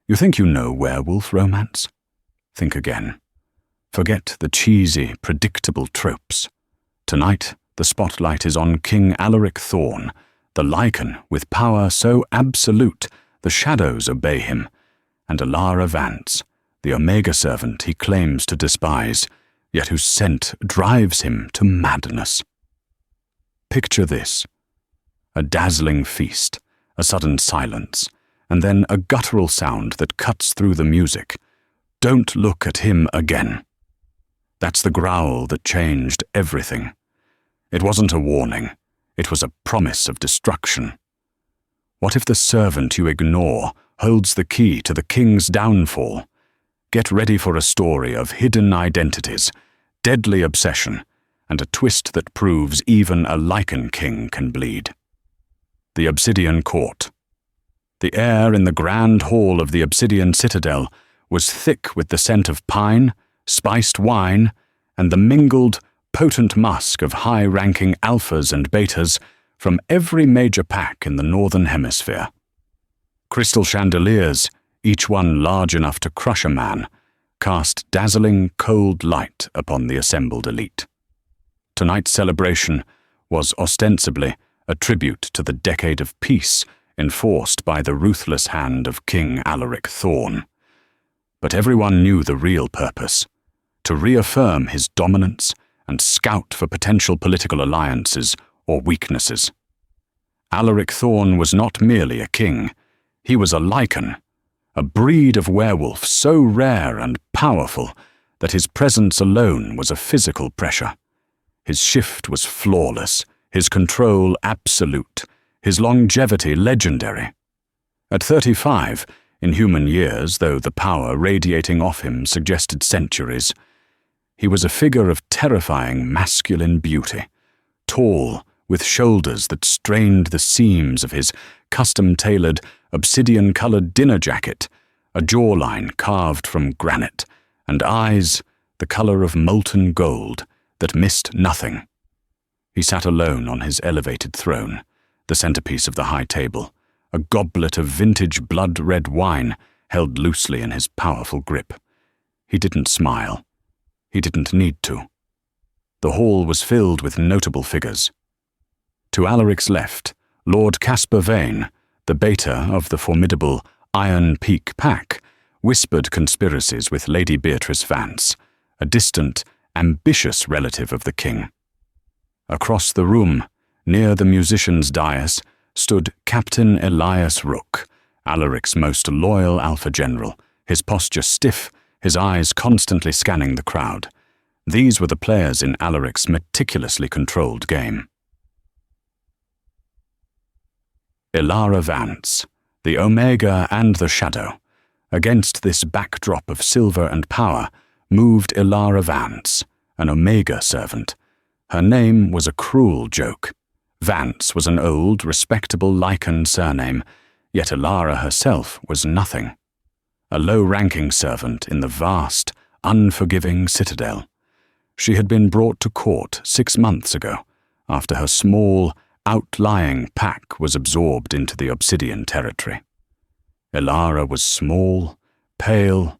You think you know werewolf romance? Think again. Forget the cheesy, predictable tropes. Tonight, the spotlight is on King Alaric Thorn, the Lycan with power so absolute the shadows obey him, and Alara Vance, the Omega servant he claims to despise, yet whose scent drives him to madness. Picture this: a dazzling feast, a sudden silence, and then a guttural sound that cuts through the music. Don't look at him again. That's the growl that changed everything. It wasn't a warning. It was a promise of destruction. What if the servant you ignore holds the key to the king's downfall? Get ready for a story of hidden identities, deadly obsession, and a twist that proves even a Lycan king can bleed. The Obsidian Court. The air in the grand hall of the Obsidian Citadel was thick with the scent of pine, spiced wine, and the mingled, potent musk of high-ranking alphas and betas from every major pack in the Northern Hemisphere. Crystal chandeliers, each one large enough to crush a man, cast dazzling, cold light upon the assembled elite. Tonight's celebration was ostensibly a tribute to the decade of peace enforced by the ruthless hand of King Alaric Thorn. But everyone knew the real purpose: to reaffirm his dominance and scout for potential political alliances or weaknesses. Alaric Thorn was not merely a king, he was a Lycan, a breed of werewolf so rare and powerful that his presence alone was a physical pressure. His shift was flawless, his control absolute, his longevity legendary. At 35, in human years, though the power radiating off him suggested centuries, he was a figure of terrifying masculine beauty, tall, with shoulders that strained the seams of his custom-tailored, obsidian-colored dinner jacket, a jawline carved from granite, and eyes, the color of molten gold, that missed nothing. He sat alone on his elevated throne, the centerpiece of the high table, a goblet of vintage blood-red wine held loosely in his powerful grip. He didn't smile. He didn't need to. The hall was filled with notable figures. To Alaric's left, Lord Caspar Vane, the beta of the formidable Iron Peak Pack, whispered conspiracies with Lady Beatrice Vance, a distant, ambitious relative of the king. Across the room, near the musician's dais, stood Captain Elias Rook, Alaric's most loyal Alpha General, his posture stiff, his eyes constantly scanning the crowd. These were the players in Alaric's meticulously controlled game. Alara Vance, the Omega and the Shadow. Against this backdrop of silver and power moved Alara Vance, an Omega servant. Her name was a cruel joke. Vance was an old, respectable Lycan surname, yet Alara herself was nothing. A low-ranking servant in the vast, unforgiving citadel. She had been brought to court 6 months ago, after her small, outlying pack was absorbed into the Obsidian territory. Alara was small, pale,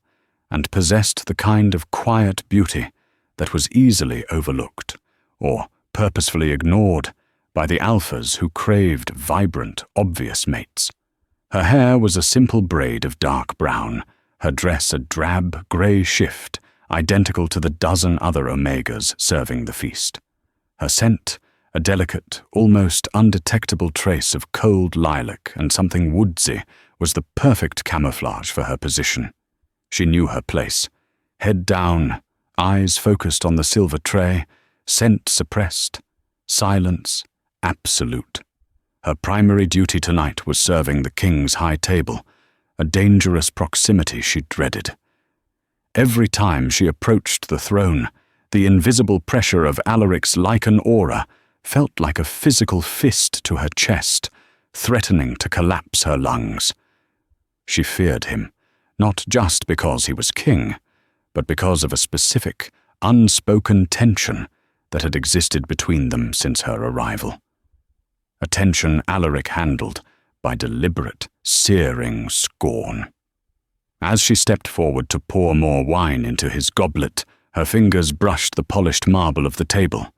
and possessed the kind of quiet beauty that was easily overlooked, or purposefully ignored, by the alphas who craved vibrant, obvious mates. Her hair was a simple braid of dark brown, her dress a drab, grey shift, identical to the dozen other Omegas serving the feast. Her scent, a delicate, almost undetectable trace of cold lilac and something woodsy, was the perfect camouflage for her position. She knew her place. Head down, eyes focused on the silver tray, scent suppressed, silence absolute. Her primary duty tonight was serving the king's high table, a dangerous proximity she dreaded. Every time she approached the throne, the invisible pressure of Alaric's Lycan aura felt like a physical fist to her chest, threatening to collapse her lungs. She feared him, not just because he was king, but because of a specific, unspoken tension that had existed between them since her arrival. A tension Alaric handled by deliberate, searing scorn. As she stepped forward to pour more wine into his goblet, her fingers brushed the polished marble of the table.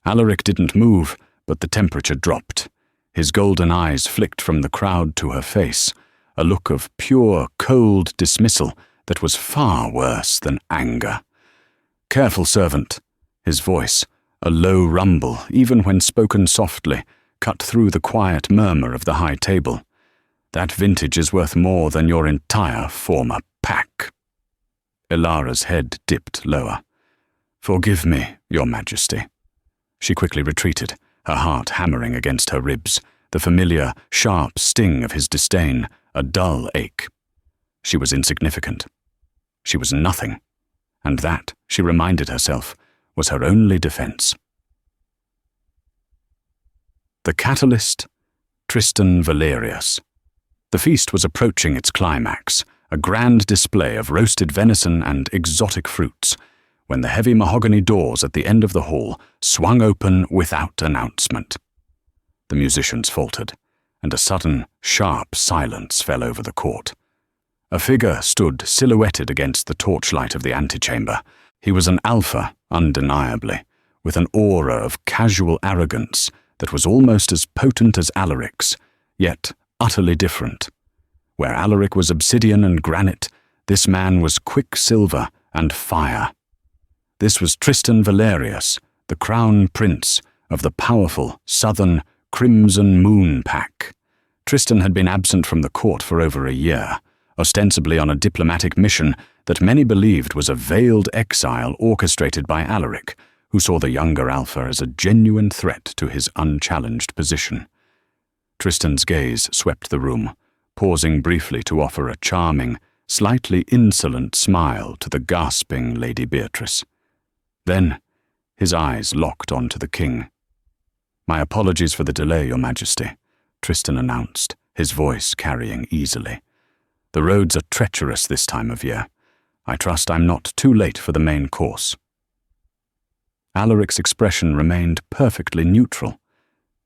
Alaric didn't move, but the temperature dropped. His golden eyes flicked from the crowd to her face, a look of pure, cold dismissal that was far worse than anger. "Careful, servant." His voice, a low rumble, even when spoken softly, cut through the quiet murmur of the high table. "That vintage is worth more than your entire former pack." Ilara's head dipped lower. "Forgive me, Your Majesty." She quickly retreated, her heart hammering against her ribs, the familiar, sharp sting of his disdain, a dull ache. She was insignificant. She was nothing, and that, she reminded herself, was her only defense. The catalyst, Tristan Valerius. The feast was approaching its climax, a grand display of roasted venison and exotic fruits, when the heavy mahogany doors at the end of the hall swung open without announcement. The musicians faltered, and a sudden, sharp silence fell over the court. A figure stood silhouetted against the torchlight of the antechamber. He was an alpha, undeniably, with an aura of casual arrogance that was almost as potent as Alaric's, yet utterly different. Where Alaric was obsidian and granite, this man was quicksilver and fire. This was Tristan Valerius, the crown prince of the powerful southern Crimson Moon Pack. Tristan had been absent from the court for over a year, ostensibly on a diplomatic mission that many believed was a veiled exile orchestrated by Alaric, who saw the younger Alpha as a genuine threat to his unchallenged position. Tristan's gaze swept the room, pausing briefly to offer a charming, slightly insolent smile to the gasping Lady Beatrice. Then, his eyes locked onto the king. "My apologies for the delay, Your Majesty," Tristan announced, his voice carrying easily. "The roads are treacherous this time of year. I trust I'm not too late for the main course." Alaric's expression remained perfectly neutral,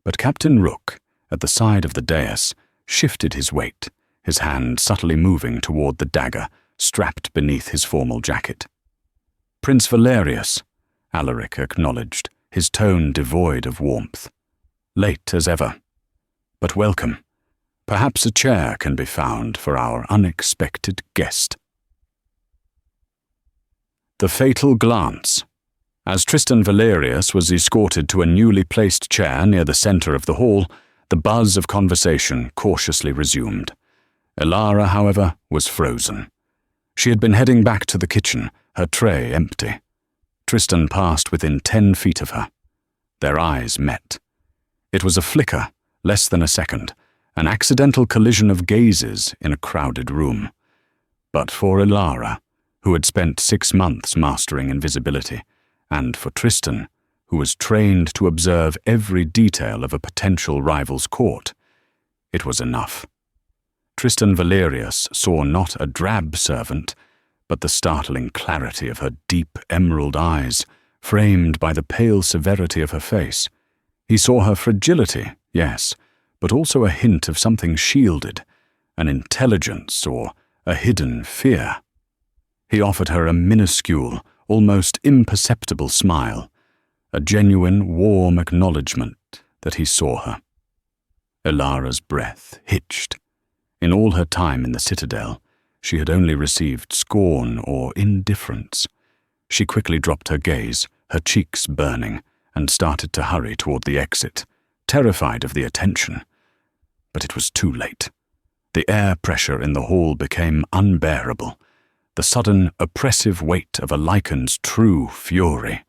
but Captain Rook, at the side of the dais, shifted his weight, his hand subtly moving toward the dagger strapped beneath his formal jacket. "Prince Valerius," Alaric acknowledged, his tone devoid of warmth. "Late as ever, but welcome. Perhaps a chair can be found for our unexpected guest." The fatal glance. As Tristan Valerius was escorted to a newly placed chair near the center of the hall, the buzz of conversation cautiously resumed. Ilara, however, was frozen. She had been heading back to the kitchen, her tray empty. Tristan passed within 10 feet of her. Their eyes met. It was a flicker, less than a second, an accidental collision of gazes in a crowded room. But for Ilara, who had spent 6 months mastering invisibility, and for Tristan, who was trained to observe every detail of a potential rival's court, it was enough. Tristan Valerius saw not a drab servant, but the startling clarity of her deep emerald eyes, framed by the pale severity of her face. He saw her fragility, yes, but also a hint of something shielded, an intelligence or a hidden fear. He offered her a minuscule, almost imperceptible smile, a genuine, warm acknowledgement that he saw her. Ilara's breath hitched. In all her time in the citadel, she had only received scorn or indifference. She quickly dropped her gaze, her cheeks burning, and started to hurry toward the exit, terrified of the attention. But it was too late. The air pressure in the hall became unbearable, the sudden, oppressive weight of a Lycan's true fury.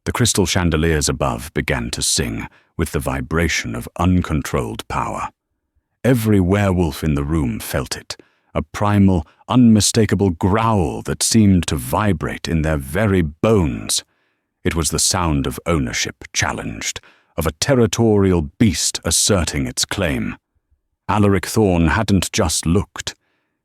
The crystal chandeliers above began to sing with the vibration of uncontrolled power. Every werewolf in the room felt it, a primal, unmistakable growl that seemed to vibrate in their very bones. It was the sound of ownership challenged, of a territorial beast asserting its claim. Alaric Thorne hadn't just looked.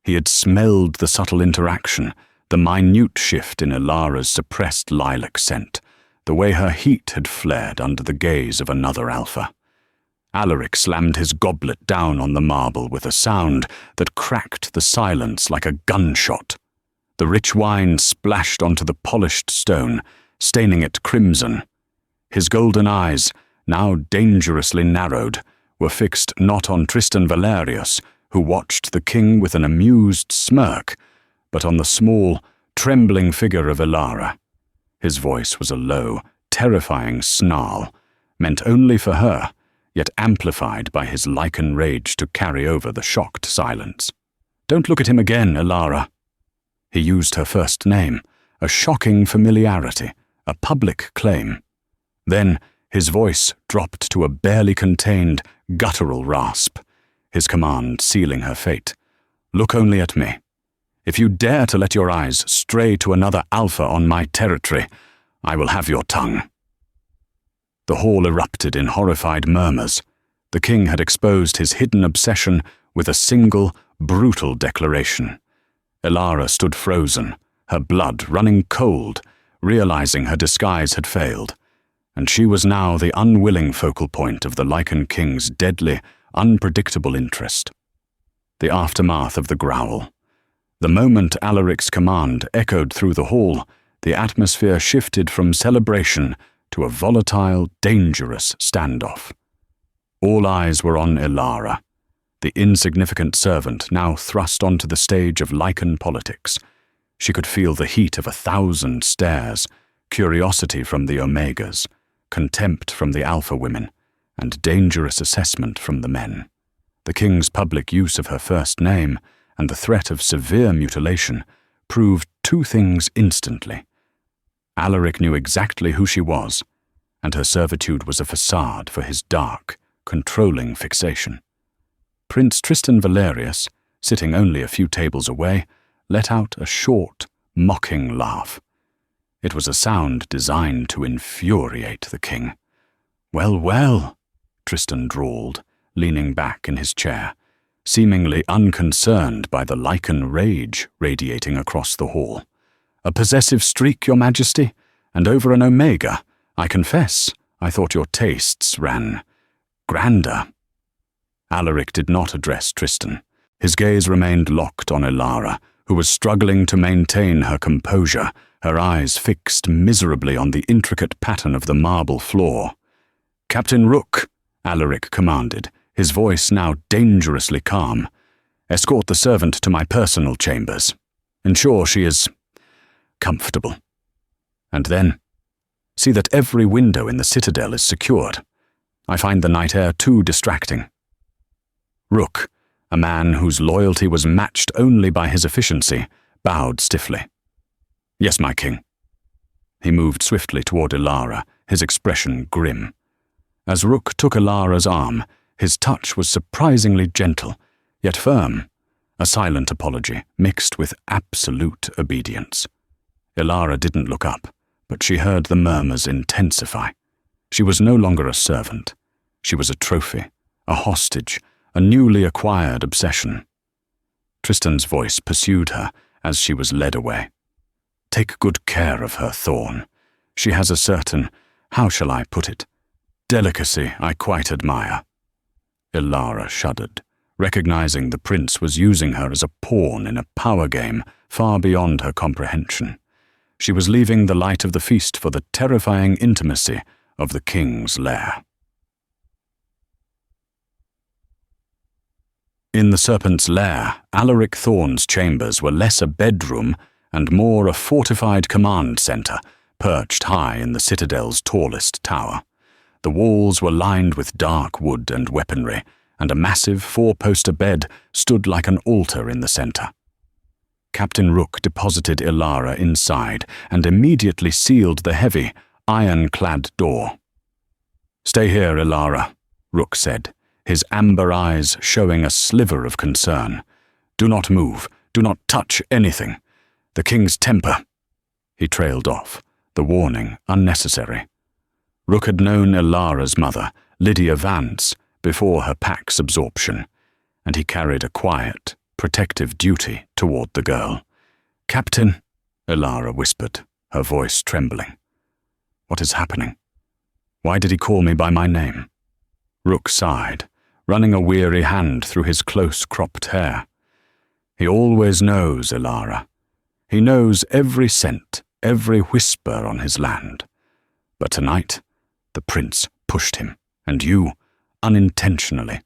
He had smelled the subtle interaction, the minute shift in Ilara's suppressed lilac scent, the way her heat had flared under the gaze of another alpha. Alaric slammed his goblet down on the marble with a sound that cracked the silence like a gunshot. The rich wine splashed onto the polished stone, staining it crimson. His golden eyes, now dangerously narrowed, were fixed not on Tristan Valerius, who watched the king with an amused smirk, but on the small, trembling figure of Elara. His voice was a low, terrifying snarl, meant only for her, yet amplified by his Lycan rage to carry over the shocked silence. "Don't look at him again, Elara." He used her first name, a shocking familiarity, a public claim. Then his voice dropped to a barely contained, guttural rasp, his command sealing her fate. "Look only at me. If you dare to let your eyes stray to another alpha on my territory, I will have your tongue." The hall erupted in horrified murmurs. The king had exposed his hidden obsession with a single, brutal declaration. Elara stood frozen, her blood running cold, realizing her disguise had failed, and she was now the unwilling focal point of the Lycan king's deadly, unpredictable interest. The aftermath of the growl. The moment Alaric's command echoed through the hall, the atmosphere shifted from celebration to a volatile, dangerous standoff. All eyes were on Elara, the insignificant servant now thrust onto the stage of Lycan politics. She could feel the heat of 1,000 stares, curiosity from the Omegas, contempt from the Alpha women, and dangerous assessment from the men. The king's public use of her first name and the threat of severe mutilation proved two things instantly. Alaric knew exactly who she was, and her servitude was a facade for his dark, controlling fixation. Prince Tristan Valerius, sitting only a few tables away, let out a short, mocking laugh. It was a sound designed to infuriate the king. "Well, well," Tristan drawled, leaning back in his chair, seemingly unconcerned by the Lycan rage radiating across the hall. "A possessive streak, your majesty, and over an Omega. I confess, I thought your tastes ran grander." Alaric did not address Tristan. His gaze remained locked on Elara, who was struggling to maintain her composure, her eyes fixed miserably on the intricate pattern of the marble floor. "Captain Rook," Alaric commanded, his voice now dangerously calm, "escort the servant to my personal chambers. Ensure she is comfortable. And then, see that every window in the citadel is secured. I find the night air too distracting." Rook, a man whose loyalty was matched only by his efficiency, bowed stiffly. "Yes, my king." He moved swiftly toward Elara, his expression grim. As Rook took Elara's arm, his touch was surprisingly gentle, yet firm, a silent apology mixed with absolute obedience. Elara didn't look up, but she heard the murmurs intensify. She was no longer a servant. She was a trophy, a hostage, a newly acquired obsession. Tristan's voice pursued her as she was led away. "Take good care of her, Thorn. She has a certain, how shall I put it, delicacy I quite admire." Elara shuddered, recognizing the prince was using her as a pawn in a power game far beyond her comprehension. She was leaving the light of the feast for the terrifying intimacy of the king's lair. In the serpent's lair, Alaric Thorn's chambers were less a bedroom and more a fortified command center, perched high in the citadel's tallest tower. The walls were lined with dark wood and weaponry, and a massive four-poster bed stood like an altar in the center. Captain Rook deposited Elara inside and immediately sealed the heavy, iron-clad door. "Stay here, Elara," Rook said, his amber eyes showing a sliver of concern. "Do not move. Do not touch anything. The king's temper." He trailed off, the warning unnecessary. Rook had known Elara's mother, Lydia Vance, before her pack's absorption, and he carried a quiet, protective duty toward the girl. "Captain," Elara whispered, her voice trembling. "What is happening? Why did he call me by my name?" Rook sighed, running a weary hand through his close-cropped hair. He always knows, Ilara. He knows every scent, every whisper on his land. But tonight, the prince pushed him, and you, unintentionally,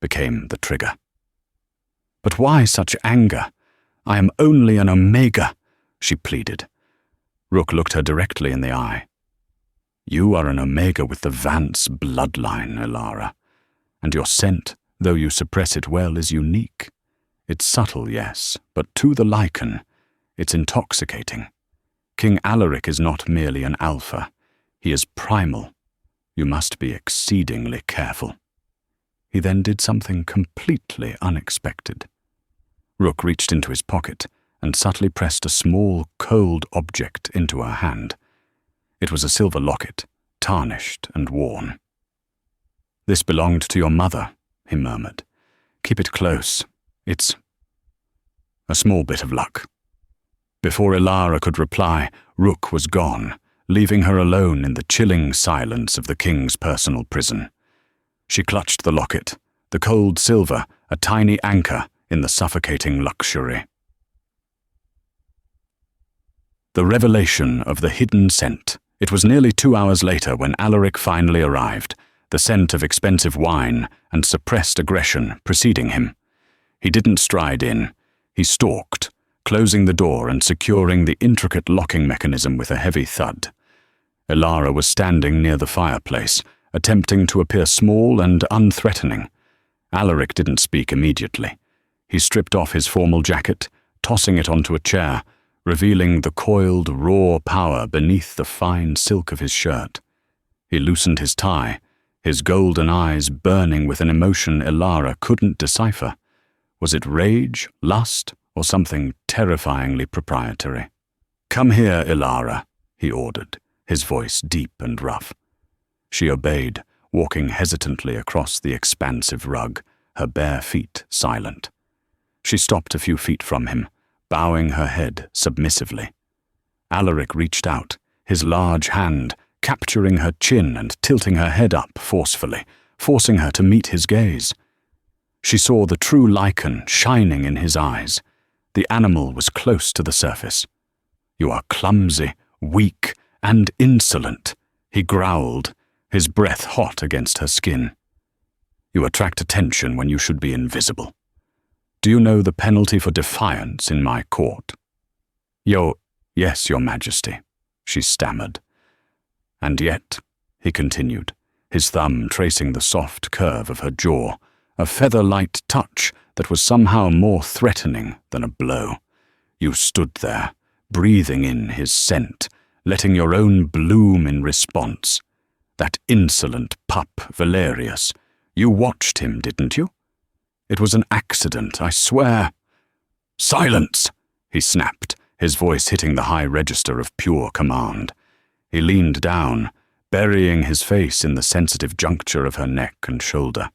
became the trigger. But why such anger? I am only an Omega, she pleaded. Rook looked her directly in the eye. You are an Omega with the Vance bloodline, Ilara, and your scent, though you suppress it well, is unique. It's subtle, yes, but to the Lycan, it's intoxicating. King Alaric is not merely an alpha. He is primal. You must be exceedingly careful. He then did something completely unexpected. Rook reached into his pocket and subtly pressed a small, cold object into her hand. It was a silver locket, tarnished and worn. This belonged to your mother, he murmured. Keep it close. It's a small bit of luck. Before Ilara could reply, Rook was gone, leaving her alone in the chilling silence of the king's personal prison. She clutched the locket, the cold silver, a tiny anchor in the suffocating luxury. The revelation of the hidden scent. It was nearly 2 hours later when Alaric finally arrived, the scent of expensive wine and suppressed aggression preceding him. He didn't stride in. He stalked, closing the door and securing the intricate locking mechanism with a heavy thud. Ilara was standing near the fireplace, attempting to appear small and unthreatening. Alaric didn't speak immediately. He stripped off his formal jacket, tossing it onto a chair, revealing the coiled, raw power beneath the fine silk of his shirt. He loosened his tie, his golden eyes burning with an emotion Ilara couldn't decipher. Was it rage, lust, or something terrifyingly proprietary? "Come here, Ilara," he ordered, his voice deep and rough. She obeyed, walking hesitantly across the expansive rug, her bare feet silent. She stopped a few feet from him, bowing her head submissively. Alaric reached out, his large hand capturing her chin and tilting her head up forcefully, forcing her to meet his gaze. She saw the true Lycan shining in his eyes. The animal was close to the surface. "You are clumsy, weak, and insolent," he growled, his breath hot against her skin. "You attract attention when you should be invisible. Do you know the penalty for defiance in my court?" Yes, your majesty," she stammered. "And yet," he continued, his thumb tracing the soft curve of her jaw, a feather-light touch that was somehow more threatening than a blow. "You stood there, breathing in his scent, letting your own bloom in response. That insolent pup, Valerius. You watched him, didn't you? It was an accident, I swear." "Silence!" he snapped, his voice hitting the high register of pure command. He leaned down, burying his face in the sensitive juncture of her neck and shoulder.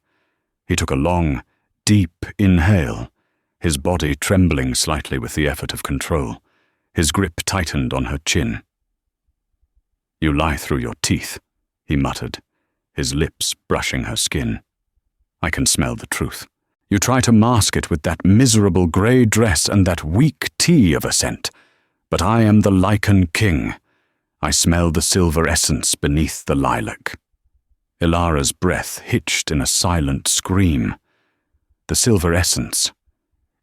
He took a long, deep inhale, his body trembling slightly with the effort of control. His grip tightened on her chin. "You lie through your teeth," he muttered, his lips brushing her skin. "I can smell the truth. You try to mask it with that miserable grey dress and that weak tea of a scent. But I am the Lycan king. I smell the silver essence beneath the lilac." Ilara's breath hitched in a silent scream. The silver essence.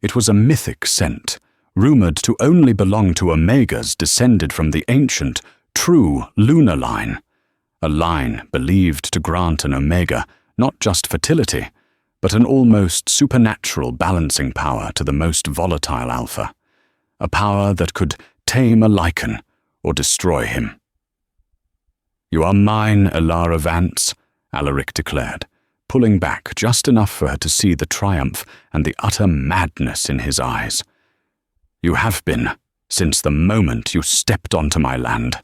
It was a mythic scent, rumored to only belong to Omegas descended from the ancient, true lunar line. A line believed to grant an Omega not just fertility, but an almost supernatural balancing power to the most volatile alpha. A power that could tame a Lycan or destroy him. "You are mine, Ilara Vance," Alaric declared, pulling back just enough for her to see the triumph and the utter madness in his eyes. "You have been, since the moment you stepped onto my land.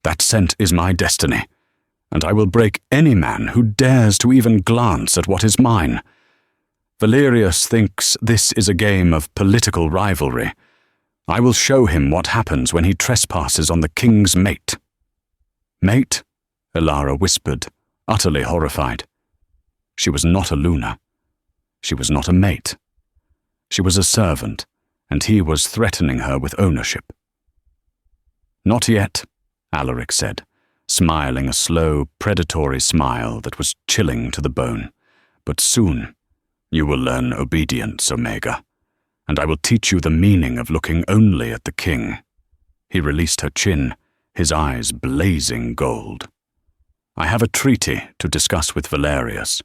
That scent is my destiny, and I will break any man who dares to even glance at what is mine. Valerius thinks this is a game of political rivalry. I will show him what happens when he trespasses on the king's mate." "Mate?" Ilara whispered, utterly horrified. She was not a Luna. She was not a mate. She was a servant, and he was threatening her with ownership. "Not yet," Alaric said, smiling a slow, predatory smile that was chilling to the bone. "But soon you will learn obedience, Omega, and I will teach you the meaning of looking only at the king." He released her chin, his eyes blazing gold. "I have a treaty to discuss with Valerius.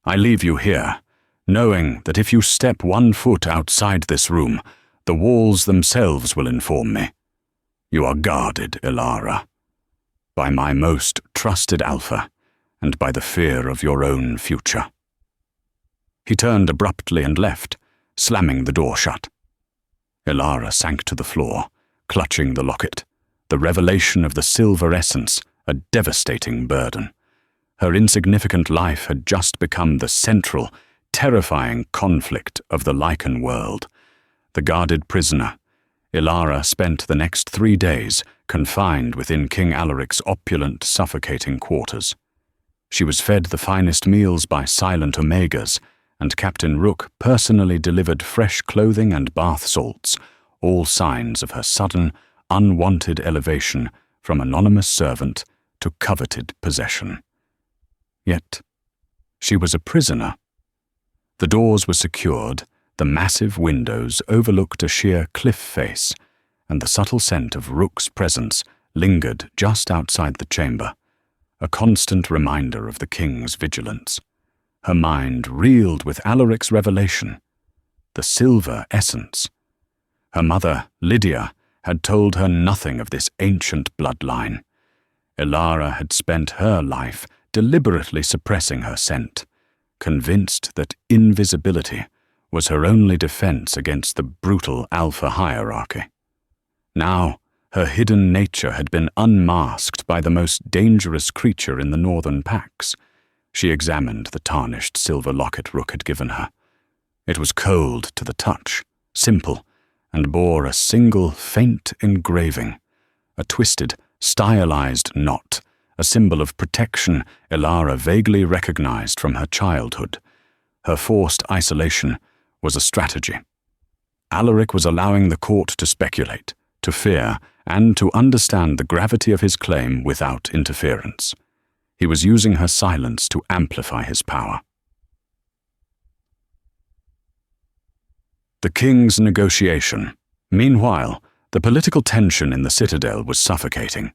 I leave you here, knowing that if you step 1 foot outside this room, the walls themselves will inform me. You are guarded, Elara, by my most trusted Alpha, and by the fear of your own future." He turned abruptly and left, slamming the door shut. Elara sank to the floor, clutching the locket, the revelation of the silver essence a devastating burden. Her insignificant life had just become the central, terrifying conflict of the Lycan world. The guarded prisoner, Elara spent the next 3 days confined within King Alaric's opulent, suffocating quarters. She was fed the finest meals by silent Omegas, and Captain Rook personally delivered fresh clothing and bath salts, all signs of her sudden, unwanted elevation from anonymous servant to coveted possession. Yet, she was a prisoner. The doors were secured, the massive windows overlooked a sheer cliff face, and the subtle scent of Rook's presence lingered just outside the chamber, a constant reminder of the king's vigilance. Her mind reeled with Alaric's revelation, the silver essence. Her mother, Lydia, had told her nothing of this ancient bloodline. Elara had spent her life deliberately suppressing her scent, convinced that invisibility was her only defense against the brutal Alpha hierarchy. Now, her hidden nature had been unmasked by the most dangerous creature in the northern packs. She examined the tarnished silver locket Rook had given her. It was cold to the touch, simple, and bore a single faint engraving, a twisted, stylized knot, a symbol of protection Elara vaguely recognized from her childhood. Her forced isolation was a strategy. Alaric was allowing the court to speculate, to fear, and to understand the gravity of his claim without interference. He was using her silence to amplify his power. The king's negotiation. Meanwhile, the political tension in the citadel was suffocating.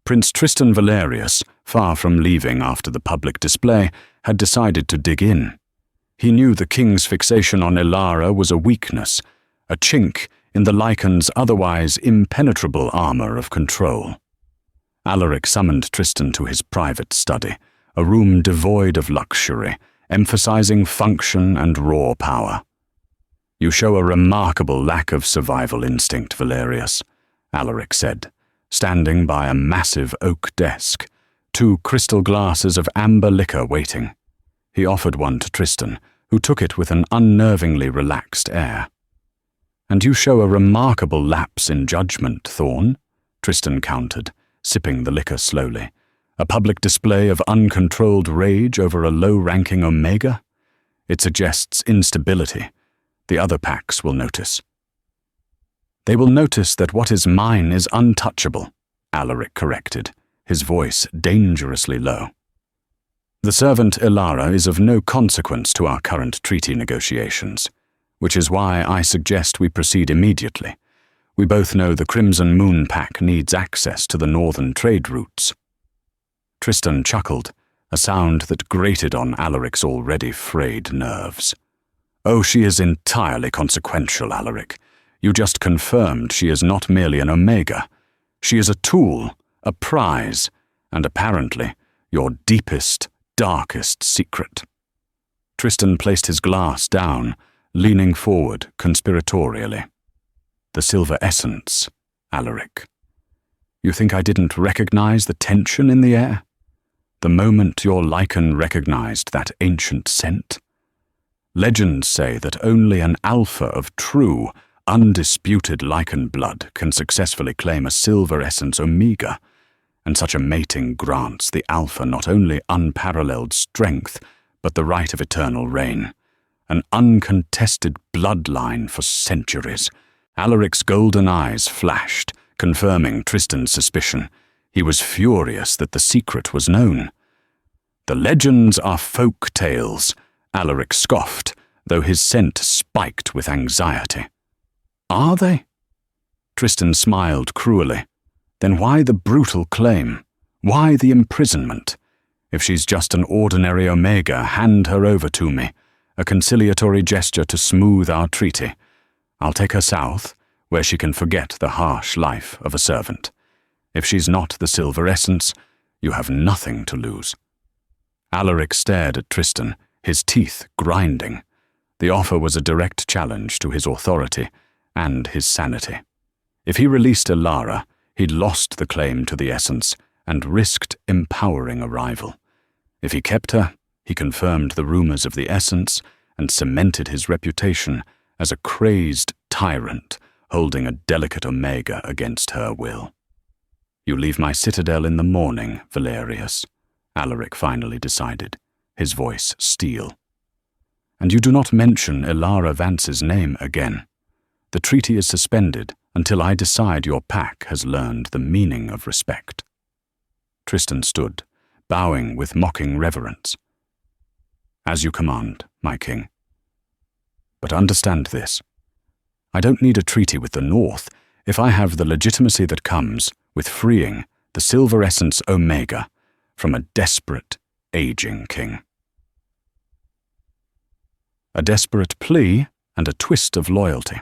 Prince Tristan Valerius, far from leaving after the public display, had decided to dig in. He knew the king's fixation on Elara was a weakness, a chink in the Lycan's otherwise impenetrable armor of control. Alaric summoned Tristan to his private study, a room devoid of luxury, emphasizing function and raw power. "You show a remarkable lack of survival instinct, Valerius," Alaric said, standing by a massive oak desk, 2 crystal glasses of amber liquor waiting. He offered one to Tristan, who took it with an unnervingly relaxed air. "And you show a remarkable lapse in judgment, Thorn," Tristan countered, sipping the liquor slowly. "A public display of uncontrolled rage over a low-ranking Omega? It suggests instability. The other packs will notice." "They will notice that what is mine is untouchable," Alaric corrected, his voice dangerously low. "The servant Elara is of no consequence to our current treaty negotiations, which is why I suggest we proceed immediately. We both know the Crimson Moon Pack needs access to the northern trade routes." Tristan chuckled, a sound that grated on Alaric's already frayed nerves. "Oh, she is entirely consequential, Alaric. You just confirmed she is not merely an Omega. She is a tool, a prize, and apparently your deepest, darkest secret." Tristan placed his glass down, leaning forward conspiratorially. "The silver essence, Alaric. You think I didn't recognize the tension in the air? The moment your Lycan recognized that ancient scent? Legends say that only an alpha of true, undisputed Lycan blood can successfully claim a silver essence Omega, and such a mating grants the alpha not only unparalleled strength, but the right of eternal reign. An uncontested bloodline for centuries. Alaric's golden eyes flashed, confirming Tristan's suspicion. He was furious that the secret was known. "The legends are folk tales," Alaric scoffed, though his scent spiked with anxiety. "Are they?" Tristan smiled cruelly. "Then why the brutal claim? Why the imprisonment? If she's just an ordinary Omega, hand her over to me, a conciliatory gesture to smooth our treaty. I'll take her south, where she can forget the harsh life of a servant. If she's not the silver essence, you have nothing to lose." Alaric stared at Tristan, his teeth grinding. The offer was a direct challenge to his authority and his sanity. If he released Elara, he'd lost the claim to the essence and risked empowering a rival. If he kept her, he confirmed the rumors of the essence and cemented his reputation as a crazed tyrant holding a delicate Omega against her will. "You leave my citadel in the morning, Valerius," Alaric finally decided, his voice steel. "And you do not mention Elara Vance's name again. The treaty is suspended until I decide your pack has learned the meaning of respect." Tristan stood, bowing with mocking reverence. "As you command, my king. But understand this. I don't need a treaty with the North if I have the legitimacy that comes with freeing the Silver Essence Omega from a desperate, aging king." A desperate plea and a twist of loyalty.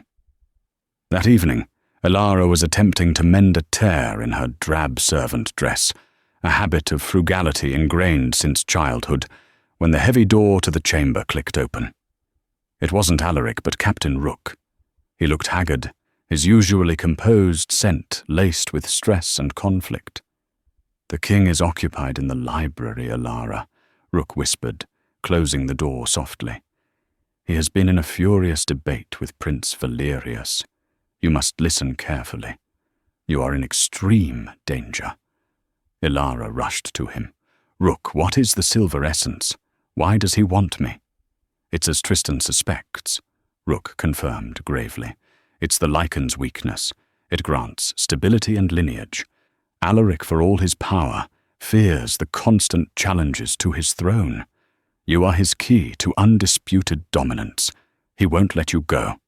That evening, Elara was attempting to mend a tear in her drab servant dress, a habit of frugality ingrained since childhood, when the heavy door to the chamber clicked open. It wasn't Alaric, but Captain Rook. He looked haggard, his usually composed scent laced with stress and conflict. "The king is occupied in the library, Elara," Rook whispered, closing the door softly. "He has been in a furious debate with Prince Valerius. You must listen carefully. You are in extreme danger." Elara rushed to him. "Rook, what is the silver essence? Why does he want me?" "It's as Tristan suspects," Rook confirmed gravely. "It's the Lycan's weakness. It grants stability and lineage. Alaric, for all his power, fears the constant challenges to his throne. You are his key to undisputed dominance. He won't let you go."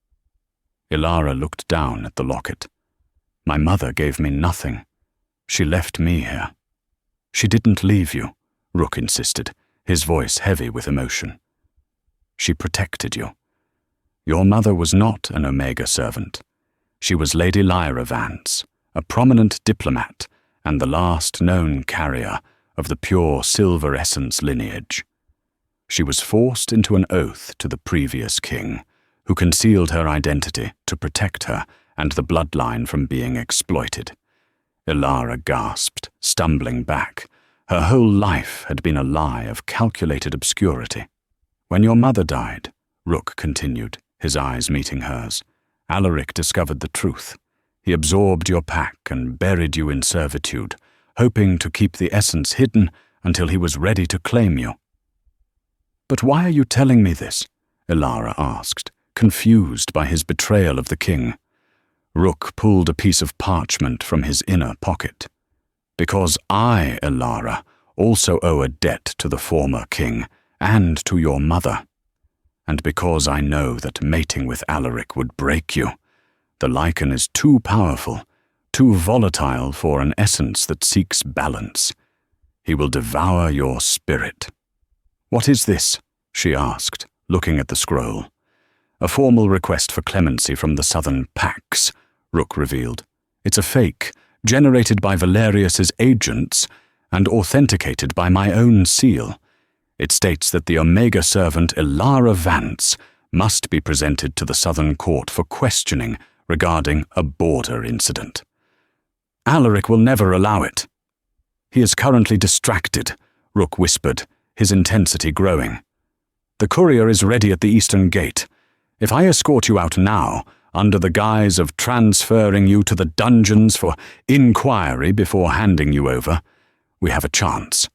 Elara looked down at the locket. "My mother gave me nothing. She left me here." "She didn't leave you," Rook insisted, his voice heavy with emotion. "She protected you. Your mother was not an Omega servant. She was Lady Lyra Vance, a prominent diplomat and the last known carrier of the pure silver essence lineage. She was forced into an oath to the previous king, who concealed her identity to protect her and the bloodline from being exploited." Elara gasped, stumbling back. Her whole life had been a lie of calculated obscurity. "When your mother died," Rook continued, his eyes meeting hers, "Alaric discovered the truth. He absorbed your pack and buried you in servitude, hoping to keep the essence hidden until he was ready to claim you." "But why are you telling me this?" Elara asked, confused by his betrayal of the king. Rook pulled a piece of parchment from his inner pocket. "Because I, Elara, also owe a debt to the former king and to your mother. And because I know that mating with Alaric would break you, the Lycan is too powerful, too volatile for an essence that seeks balance. He will devour your spirit." "What is this?" she asked, looking at the scroll. "A formal request for clemency from the Southern Pax," Rook revealed. "It's a fake, generated by Valerius's agents and authenticated by my own seal. It states that the Omega servant Elara Vance must be presented to the Southern Court for questioning regarding a border incident. Alaric will never allow it." "He is currently distracted," Rook whispered, his intensity growing. "The courier is ready at the eastern gate. If I escort you out now, under the guise of transferring you to the dungeons for inquiry before handing you over, we have a chance.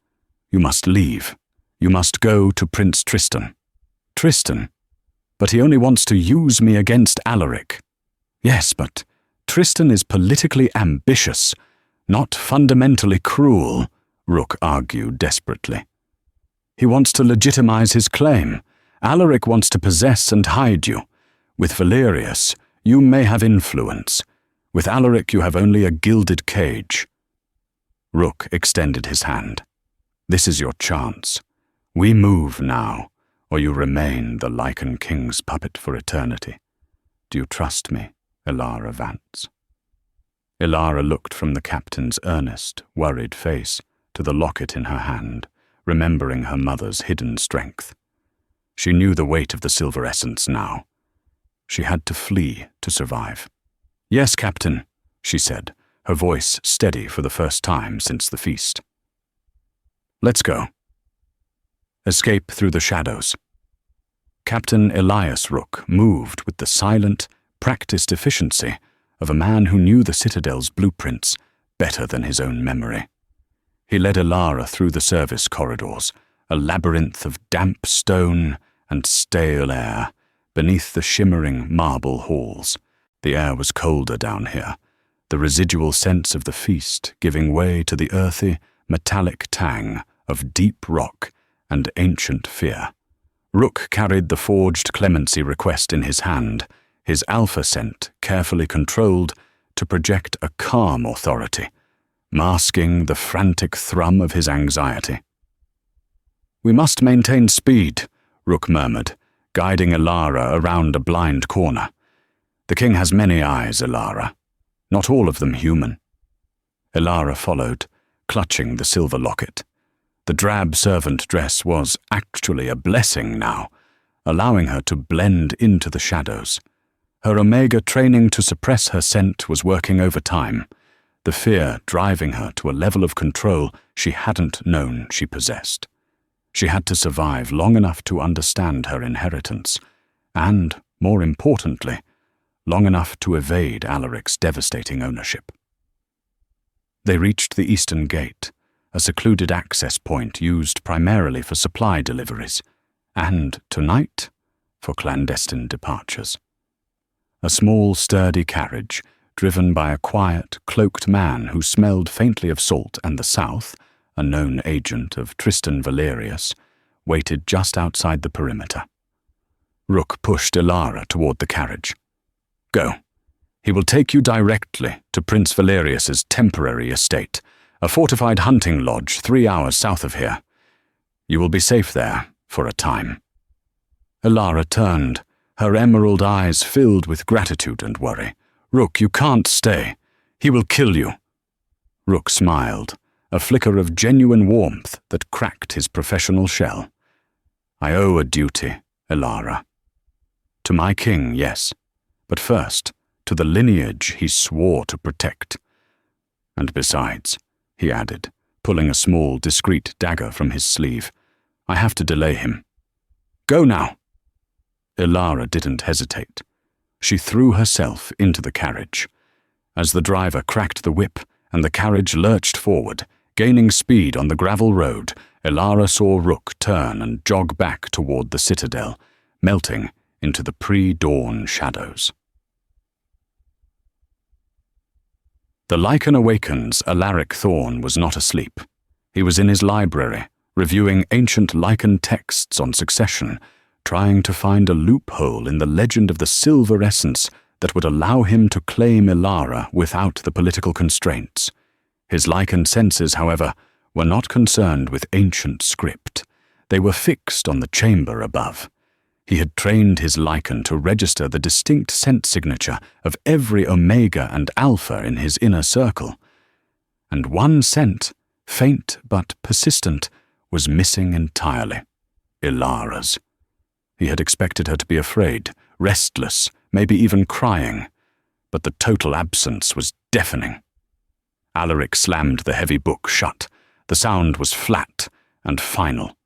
You must leave. You must go to Prince Tristan. Tristan? But he only wants to use me against Alaric. Yes, but Tristan is politically ambitious, not fundamentally cruel, Rook argued desperately. He wants to legitimize his claim. Alaric wants to possess and hide you. With Valerius, you may have influence. With Alaric, you have only a gilded cage. Rook extended his hand. This is your chance. We move now, or you remain the Lycan King's puppet for eternity. Do you trust me, Ilara Vance? Ilara looked from the captain's earnest, worried face to the locket in her hand, remembering her mother's hidden strength. She knew the weight of the silver essence now. She had to flee to survive. Yes, Captain, she said, her voice steady for the first time since the feast. Let's go. Escape through the shadows. Captain Elias Rook moved with the silent, practiced efficiency of a man who knew the Citadel's blueprints better than his own memory. He led Ilara through the service corridors, a labyrinth of damp stone and stale air, beneath the shimmering marble halls. The air was colder down here, the residual sense of the feast giving way to the earthy, metallic tang of deep rock and ancient fear. Rook carried the forged clemency request in his hand, his alpha scent carefully controlled to project a calm authority, masking the frantic thrum of his anxiety. We must maintain speed, Rook murmured, guiding Ilara around a blind corner. The king has many eyes, Ilara, not all of them human. Ilara followed, clutching the silver locket. The drab servant dress was actually a blessing now, allowing her to blend into the shadows. Her Omega training to suppress her scent was working overtime, the fear driving her to a level of control she hadn't known she possessed. She had to survive long enough to understand her inheritance, and, more importantly, long enough to evade Alaric's devastating ownership. They reached the eastern gate, a secluded access point used primarily for supply deliveries, and, tonight, for clandestine departures. A small, sturdy carriage, driven by a quiet, cloaked man who smelled faintly of salt and the south, a known agent of Tristan Valerius, waited just outside the perimeter. Rook pushed Ilara toward the carriage. Go. He will take you directly to Prince Valerius's temporary estate, a fortified hunting lodge 3 hours south of here. You will be safe there for a time. Ilara turned, her emerald eyes filled with gratitude and worry. Rook, you can't stay. He will kill you. Rook smiled, a flicker of genuine warmth that cracked his professional shell. I owe a duty, Ilara. To my king, yes, but first, to the lineage he swore to protect. And besides, he added, pulling a small, discreet dagger from his sleeve, I have to delay him. Go now. Ilara didn't hesitate. She threw herself into the carriage. As the driver cracked the whip and the carriage lurched forward, gaining speed on the gravel road, Ilara saw Rook turn and jog back toward the citadel, melting into the pre-dawn shadows. The Lycan Awakens' Alaric Thorn was not asleep. He was in his library, reviewing ancient Lycan texts on succession, trying to find a loophole in the legend of the silver essence that would allow him to claim Ilara without the political constraints. His Lycan senses, however, were not concerned with ancient script. They were fixed on the chamber above. He had trained his Lycan to register the distinct scent signature of every Omega and Alpha in his inner circle. And one scent, faint but persistent, was missing entirely. Ilara's. He had expected her to be afraid, restless, maybe even crying, but the total absence was deafening. Alaric slammed the heavy book shut. The sound was flat and final.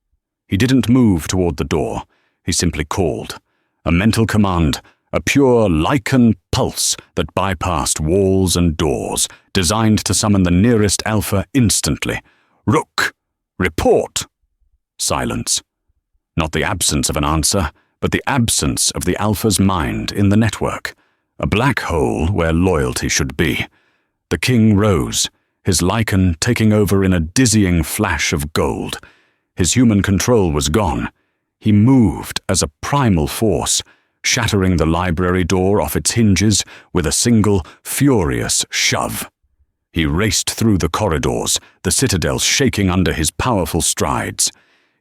He didn't move toward the door. He simply called. A mental command, a pure Lycan pulse that bypassed walls and doors, designed to summon the nearest Alpha instantly. Rook! Report! Silence. Not the absence of an answer, but the absence of the Alpha's mind in the network. A black hole where loyalty should be. The king rose, his Lycan taking over in a dizzying flash of gold. His human control was gone. He moved as a primal force, shattering the library door off its hinges with a single, furious shove. He raced through the corridors, the citadel shaking under his powerful strides.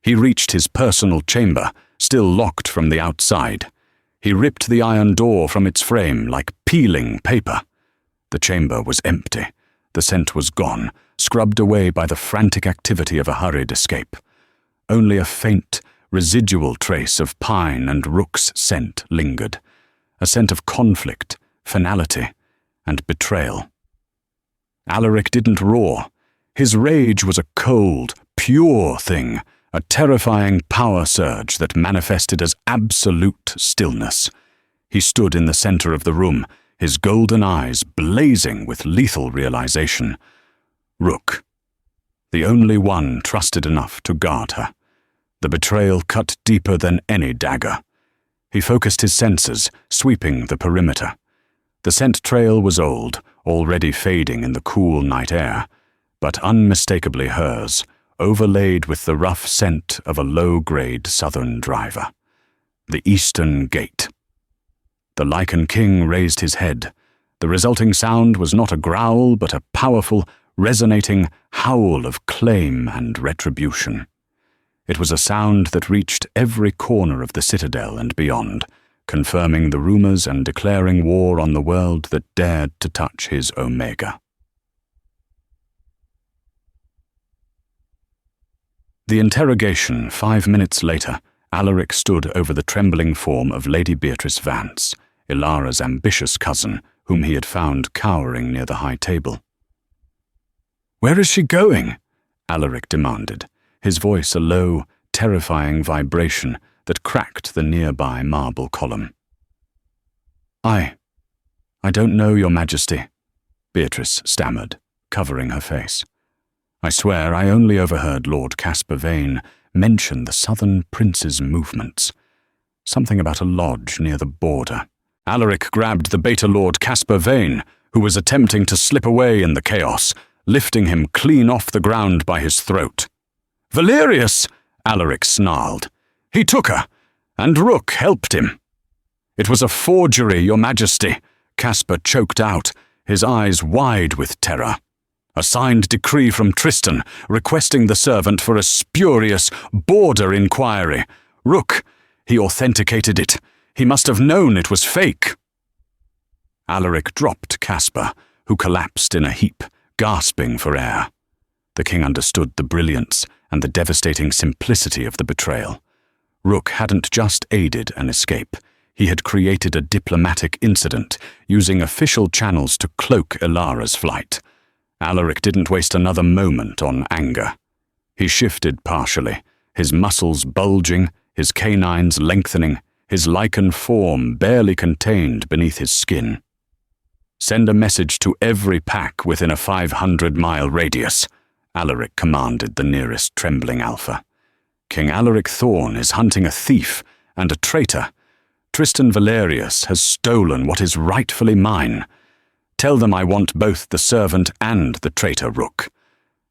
He reached his personal chamber, still locked from the outside. He ripped the iron door from its frame like peeling paper. The chamber was empty. The scent was gone, scrubbed away by the frantic activity of a hurried escape. Only a faint, residual trace of pine and rook's scent lingered, a scent of conflict, finality, and betrayal. Alaric didn't roar. His rage was a cold, pure thing, a terrifying power surge that manifested as absolute stillness. He stood in the center of the room, his golden eyes blazing with lethal realization. Rook. The only one trusted enough to guard her. The betrayal cut deeper than any dagger. He focused his senses, sweeping the perimeter. The scent trail was old, already fading in the cool night air, but unmistakably hers, overlaid with the rough scent of a low-grade southern driver. The Eastern Gate. The Lycan King raised his head. The resulting sound was not a growl, but a powerful, resonating howl of claim and retribution. It was a sound that reached every corner of the citadel and beyond, confirming the rumors and declaring war on the world that dared to touch his Omega. The interrogation 5 minutes later, Alaric stood over the trembling form of Lady Beatrice Vance, Ilara's ambitious cousin, whom he had found cowering near the high table. "Where is she going?" Alaric demanded, his voice a low, terrifying vibration that cracked the nearby marble column. I don't know, Your Majesty," Beatrice stammered, covering her face. "I swear I only overheard Lord Caspar Vane mention the Southern Prince's movements. Something about a lodge near the border." Alaric grabbed the Beta Lord Caspar Vane, who was attempting to slip away in the chaos, lifting him clean off the ground by his throat. "Valerius!" Alaric snarled. "He took her, and Rook helped him." "It was a forgery, Your Majesty," Caspar choked out, his eyes wide with terror. "A signed decree from Tristan, requesting the servant for a spurious border inquiry. Rook, he authenticated it. He must have known it was fake." Alaric dropped Caspar, who collapsed in a heap, gasping for air. The king understood the brilliance and the devastating simplicity of the betrayal. Rook hadn't just aided an escape. He had created a diplomatic incident, using official channels to cloak Ilara's flight. Alaric didn't waste another moment on anger. He shifted partially, his muscles bulging, his canines lengthening, his Lycan form barely contained beneath his skin. "Send a message to every pack within a 500-mile radius," Alaric commanded the nearest trembling Alpha. "King Alaric Thorn is hunting a thief and a traitor. Tristan Valerius has stolen what is rightfully mine. Tell them I want both the servant and the traitor Rook.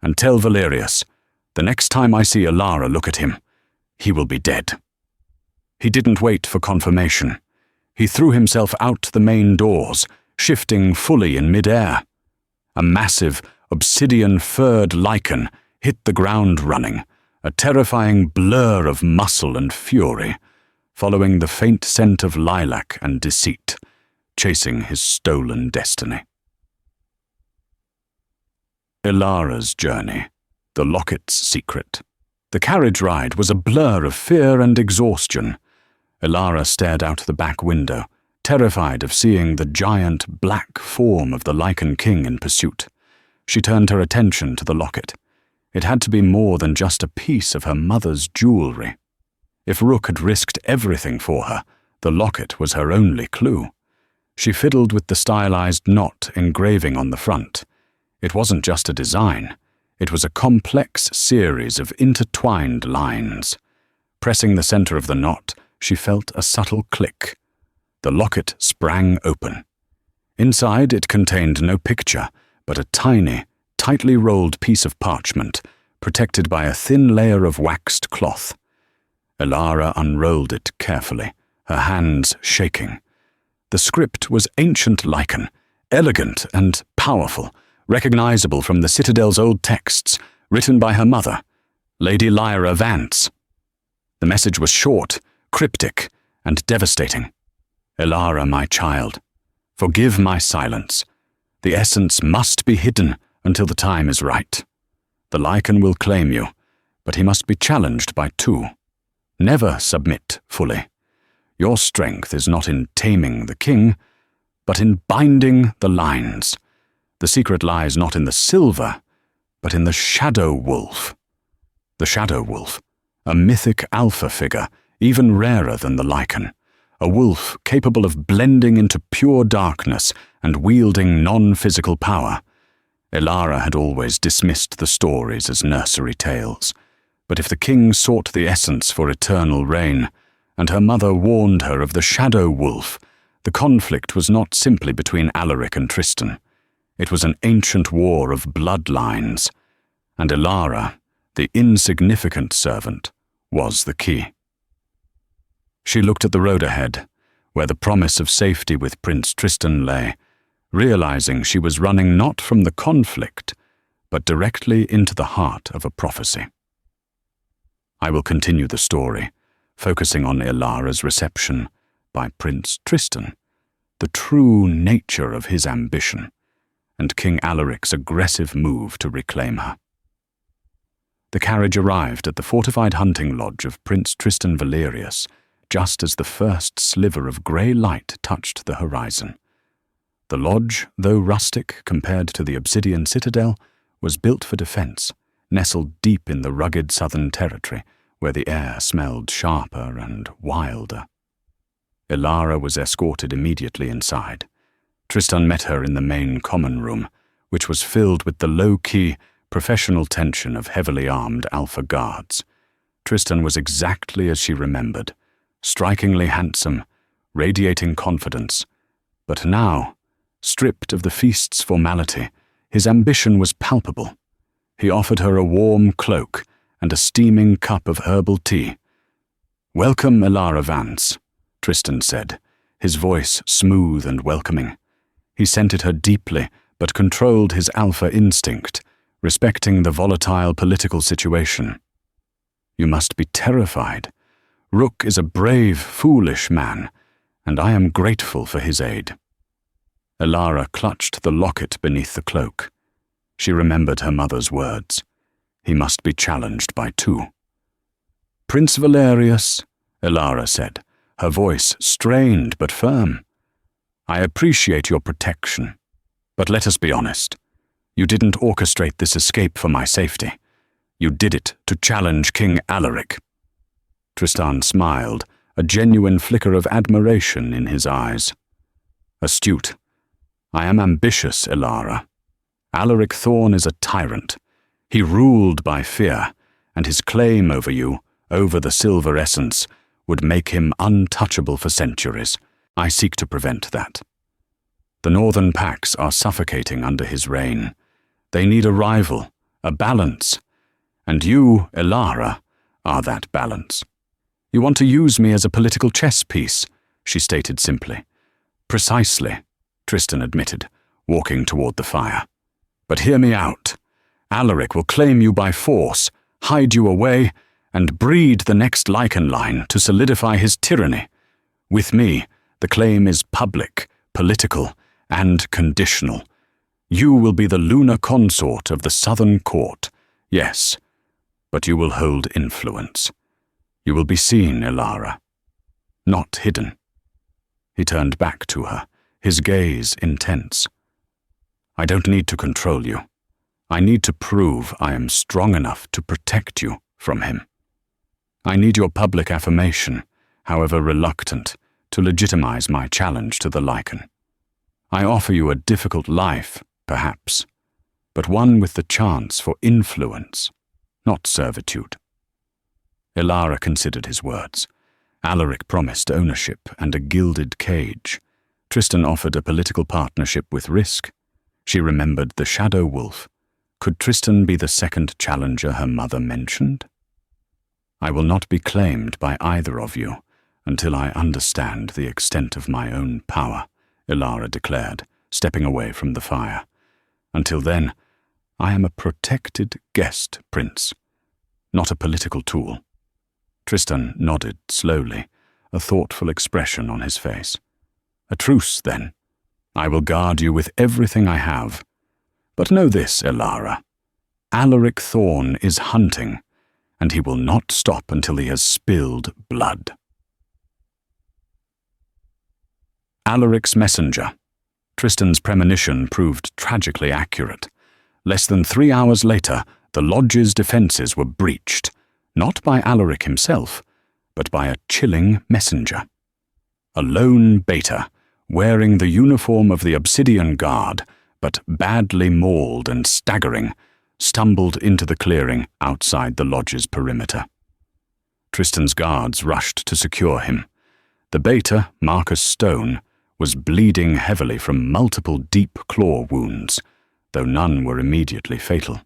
And tell Valerius, the next time I see Ilara look at him, he will be dead." He didn't wait for confirmation. He threw himself out the main doors, shifting fully in mid-air. A massive, obsidian-furred Lycan hit the ground running, a terrifying blur of muscle and fury, following the faint scent of lilac and deceit, chasing his stolen destiny. Ilara's journey, the locket's secret. The carriage ride was a blur of fear and exhaustion. Ilara stared out the back window, terrified of seeing the giant black form of the Lycan King in pursuit. She turned her attention to the locket. It had to be more than just a piece of her mother's jewelry. If Rook had risked everything for her, the locket was her only clue. She fiddled with the stylized knot engraving on the front. It wasn't just a design. It was a complex series of intertwined lines. Pressing the center of the knot, she felt a subtle click. The locket sprang open. Inside, it contained no picture, but a tiny, tightly rolled piece of parchment, protected by a thin layer of waxed cloth. Elara unrolled it carefully, her hands shaking. The script was ancient Lycan, elegant and powerful, recognizable from the Citadel's old texts, written by her mother, Lady Lyra Vance. The message was short, cryptic, and devastating. Elara, my child, forgive my silence. The essence must be hidden until the time is right. The Lycan will claim you, but he must be challenged by two. Never submit fully. Your strength is not in taming the king, but in binding the lines. The secret lies not in the silver, but in the Shadow Wolf. The Shadow Wolf, a mythic alpha figure, even rarer than the Lycan. A wolf capable of blending into pure darkness and wielding non-physical power. Elara had always dismissed the stories as nursery tales. But if the king sought the essence for eternal reign, and her mother warned her of the Shadow Wolf, the conflict was not simply between Alaric and Tristan. It was an ancient war of bloodlines, and Elara, the insignificant servant, was the key. She looked at the road ahead, where the promise of safety with Prince Tristan lay, realizing she was running not from the conflict, but directly into the heart of a prophecy. I will continue the story, focusing on Elara's reception by Prince Tristan, the true nature of his ambition, and King Alaric's aggressive move to reclaim her. The carriage arrived at the fortified hunting lodge of Prince Tristan Valerius, just as the first sliver of grey light touched the horizon. The lodge, though rustic compared to the obsidian citadel, was built for defence, nestled deep in the rugged southern territory, where the air smelled sharper and wilder. Elara was escorted immediately inside. Tristan met her in the main common room, which was filled with the low-key, professional tension of heavily armed alpha guards. Tristan was exactly as she remembered, strikingly handsome, radiating confidence. But now, stripped of the feast's formality, his ambition was palpable. He offered her a warm cloak and a steaming cup of herbal tea. "Welcome, Elara Vance," Tristan said, his voice smooth and welcoming. He scented her deeply, but controlled his alpha instinct, respecting the volatile political situation. "You must be terrified. Rook is a brave, foolish man, and I am grateful for his aid." Elara clutched the locket beneath the cloak. She remembered her mother's words. He must be challenged by two. "Prince Valerius," Elara said, her voice strained but firm, "I appreciate your protection, but let us be honest. You didn't orchestrate this escape for my safety. You did it to challenge King Alaric." Tristan smiled, a genuine flicker of admiration in his eyes. "Astute. I am ambitious, Elara. Alaric Thorn is a tyrant. He ruled by fear, and his claim over you, over the silver essence, would make him untouchable for centuries. I seek to prevent that. The northern packs are suffocating under his reign. They need a rival, a balance, and you, Elara, are that balance. You want to use me as a political chess piece," she stated simply. "Precisely," Tristan admitted, walking toward the fire. "But hear me out. Alaric will claim you by force, hide you away, and breed the next Lycan line to solidify his tyranny. With me, the claim is public, political, and conditional. You will be the lunar consort of the southern court, yes, but you will hold influence. You will be seen, Elara, not hidden." He turned back to her, his gaze intense. "I don't need to control you. I need to prove I am strong enough to protect you from him. I need your public affirmation, however reluctant, to legitimize my challenge to the Lycan. I offer you a difficult life, perhaps, but one with the chance for influence, not servitude. Ilara considered his words. Alaric promised ownership and a gilded cage. Tristan offered a political partnership with risk. She remembered the shadow wolf. Could Tristan be the second challenger her mother mentioned? I will not be claimed by either of you until I understand the extent of my own power, Ilara declared, stepping away from the fire. Until then, I am a protected guest, Prince, not a political tool. Tristan nodded slowly, a thoughtful expression on his face. A truce, then. I will guard you with everything I have. But know this, Ilara. Alaric Thorn is hunting, and he will not stop until he has spilled blood. Alaric's messenger. Tristan's premonition proved tragically accurate. Less than 3 hours later, the lodge's defenses were breached, not by Alaric himself, but by a chilling messenger. A lone beta, wearing the uniform of the Obsidian Guard, but badly mauled and staggering, stumbled into the clearing outside the lodge's perimeter. Tristan's guards rushed to secure him. The beta, Marcus Stone, was bleeding heavily from multiple deep claw wounds, though none were immediately fatal.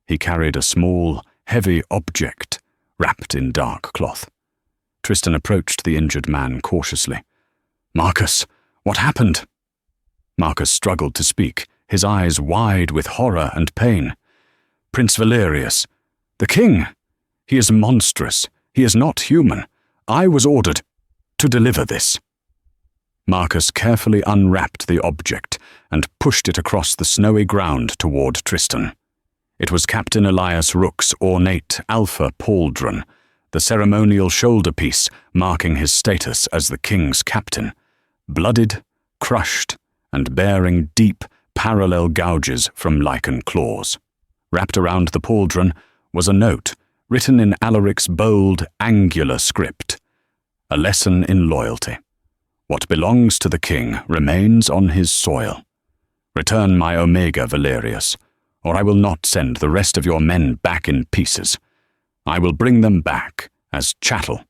He carried a small, heavy object wrapped in dark cloth. Tristan approached the injured man cautiously. "Marcus, what happened?" Marcus struggled to speak, his eyes wide with horror and pain. "Prince Valerius, the king! He is monstrous. He is not human. I was ordered to deliver this." Marcus carefully unwrapped the object and pushed it across the snowy ground toward Tristan. It was Captain Elias Rook's ornate alpha pauldron, the ceremonial shoulder-piece marking his status as the king's captain, blooded, crushed, and bearing deep, parallel gouges from Lycan claws. Wrapped around the pauldron was a note written in Alaric's bold, angular script, a lesson in loyalty. What belongs to the king remains on his soil. Return my Omega, Valerius, or I will not send the rest of your men back in pieces. I will bring them back as chattel.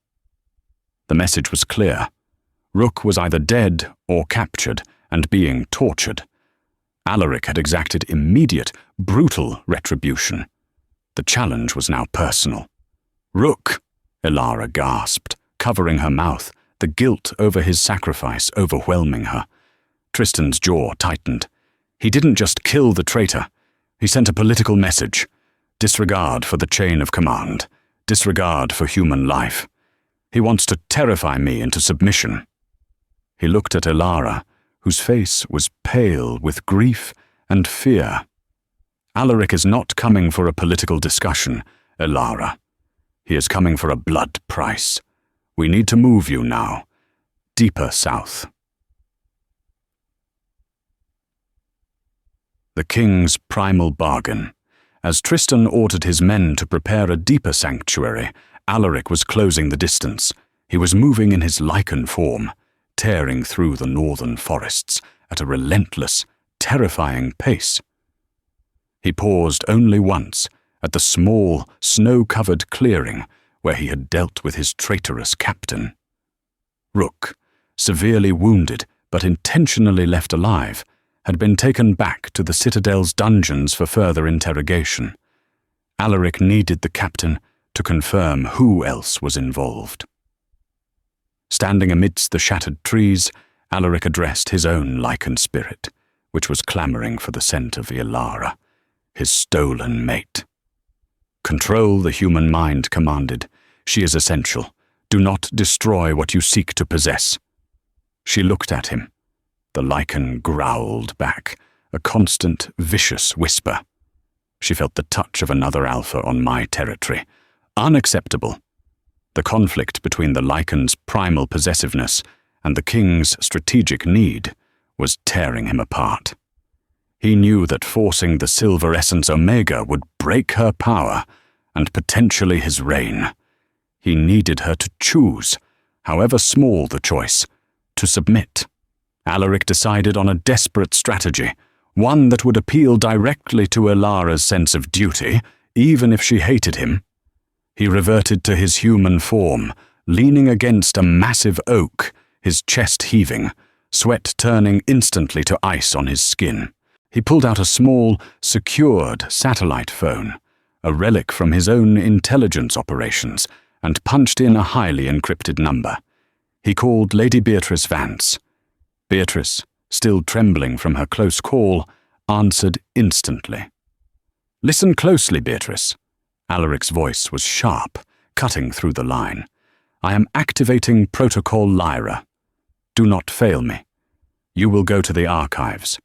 The message was clear. Rook was either dead or captured and being tortured. Alaric had exacted immediate, brutal retribution. The challenge was now personal. "Rook!" Ilara gasped, covering her mouth, the guilt over his sacrifice overwhelming her. Tristan's jaw tightened. He didn't just kill the traitor. He sent a political message. Disregard for the chain of command. Disregard for human life. He wants to terrify me into submission. He looked at Ilara, whose face was pale with grief and fear. "Alaric is not coming for a political discussion, Ilara. He is coming for a blood price. We need to move you now, deeper south." The king's primal bargain. As Tristan ordered his men to prepare a deeper sanctuary, Alaric was closing the distance. He was moving in his Lycan form, tearing through the northern forests at a relentless, terrifying pace. He paused only once at the small, snow-covered clearing where he had dealt with his traitorous captain. Rook, severely wounded but intentionally left alive, had been taken back to the Citadel's dungeons for further interrogation. Alaric needed the captain to confirm who else was involved. Standing amidst the shattered trees, Alaric addressed his own Lycan spirit, which was clamoring for the scent of Ilara, his stolen mate. "Control the human mind," commanded. "She is essential. Do not destroy what you seek to possess." She looked at him. The Lycan growled back, a constant, vicious whisper. She felt the touch of another alpha on my territory. Unacceptable. The conflict between the Lycan's primal possessiveness and the king's strategic need was tearing him apart. He knew that forcing the Silver Essence Omega would break her power and potentially his reign. He needed her to choose, however small the choice, to submit. Alaric decided on a desperate strategy, one that would appeal directly to Ilara's sense of duty, even if she hated him. He reverted to his human form, leaning against a massive oak, his chest heaving, sweat turning instantly to ice on his skin. He pulled out a small, secured satellite phone, a relic from his own intelligence operations, and punched in a highly encrypted number. He called Lady Beatrice Vance. Beatrice, still trembling from her close call, answered instantly. "Listen closely, Beatrice." Alaric's voice was sharp, cutting through the line. "I am activating Protocol Lyra. Do not fail me. You will go to the archives,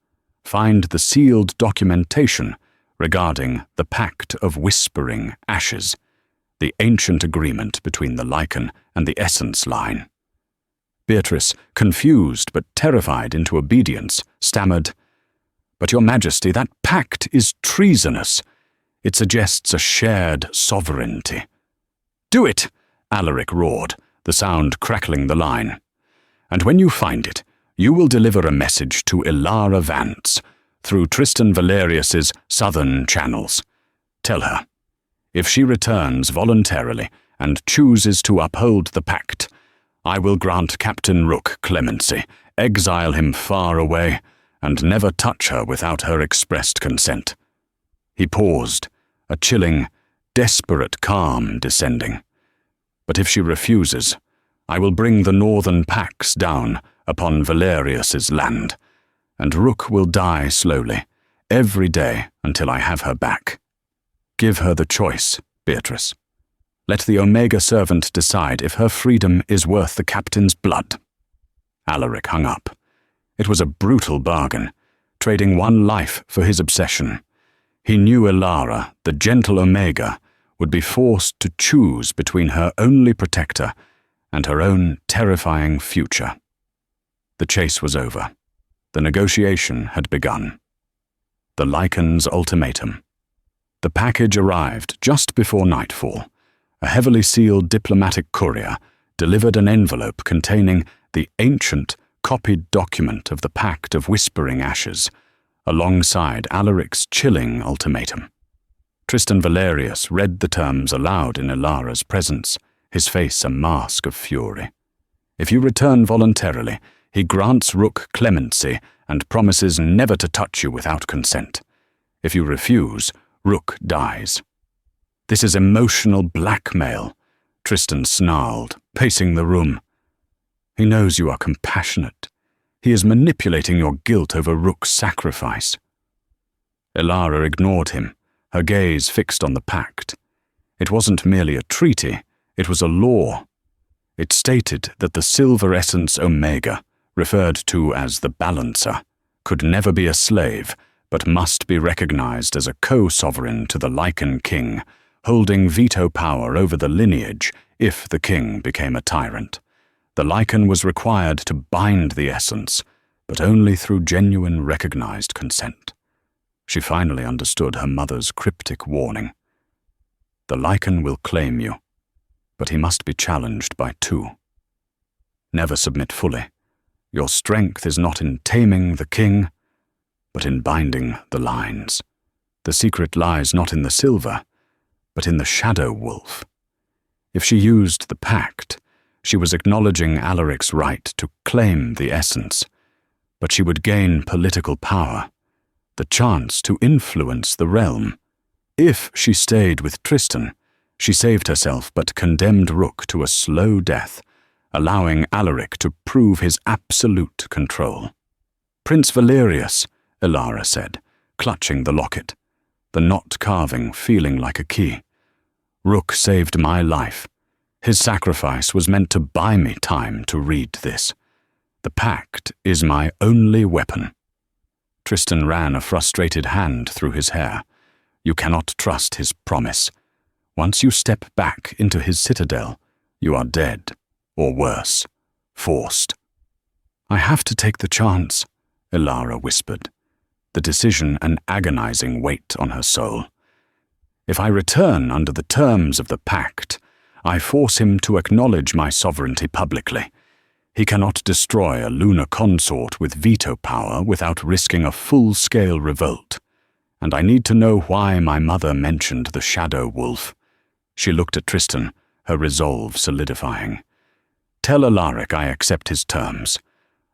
find the sealed documentation regarding the Pact of Whispering Ashes, the ancient agreement between the Lycan and the Essence Line." Beatrice, confused but terrified into obedience, stammered, "But Your Majesty, that pact is treasonous. It suggests a shared sovereignty." "Do it!" Alaric roared, the sound crackling the line. "And when you find it, you will deliver a message to Ilara Vance through Tristan Valerius's southern channels. Tell her, if she returns voluntarily and chooses to uphold the pact, I will grant Captain Rook clemency, exile him far away, and never touch her without her expressed consent." He paused, a chilling, desperate calm descending. "But if she refuses, I will bring the northern packs down upon Valerius's land, and Rook will die slowly, every day until I have her back. Give her the choice, Beatrice. Let the Omega servant decide if her freedom is worth the captain's blood." Alaric hung up. It was a brutal bargain, trading one life for his obsession. He knew Ilara, the gentle Omega, would be forced to choose between her only protector and her own terrifying future. The chase was over. The negotiation had begun. The Lycan's ultimatum. The package arrived just before nightfall. A heavily sealed diplomatic courier delivered an envelope containing the ancient, copied document of the Pact of Whispering Ashes, alongside Alaric's chilling ultimatum. Tristan Valerius read the terms aloud in Ilara's presence, his face a mask of fury. If you return voluntarily, he grants Rook clemency and promises never to touch you without consent. If you refuse, Rook dies. "This is emotional blackmail," Tristan snarled, pacing the room. "He knows you are compassionate. He is manipulating your guilt over Rook's sacrifice." Ilara ignored him, her gaze fixed on the pact. It wasn't merely a treaty, it was a law. It stated that the Silver Essence Omega, referred to as the Balancer, could never be a slave, but must be recognized as a co-sovereign to the Lycan king, holding veto power over the lineage if the king became a tyrant. The Lycan was required to bind the essence, but only through genuine recognized consent. She finally understood her mother's cryptic warning. The Lycan will claim you, but he must be challenged by two. Never submit fully. Your strength is not in taming the king, but in binding the lines. The secret lies not in the silver, but in the shadow wolf. If she used the pact, she was acknowledging Alaric's right to claim the essence, but she would gain political power, the chance to influence the realm. If she stayed with Tristan, she saved herself but condemned Rook to a slow death, allowing Alaric to prove his absolute control. "Prince Valerius," Ilara said, clutching the locket, the knot carving feeling like a key. "Rook saved my life. His sacrifice was meant to buy me time to read this. The pact is my only weapon." Tristan ran a frustrated hand through his hair. "You cannot trust his promise. Once you step back into his citadel, you are dead, or worse, forced." "I have to take the chance," Ilara whispered, the decision an agonizing weight on her soul. "If I return under the terms of the pact, I force him to acknowledge my sovereignty publicly. He cannot destroy a lunar consort with veto power without risking a full-scale revolt. And I need to know why my mother mentioned the Shadow Wolf. She looked at Tristan, her resolve solidifying. Tell Alaric I accept his terms.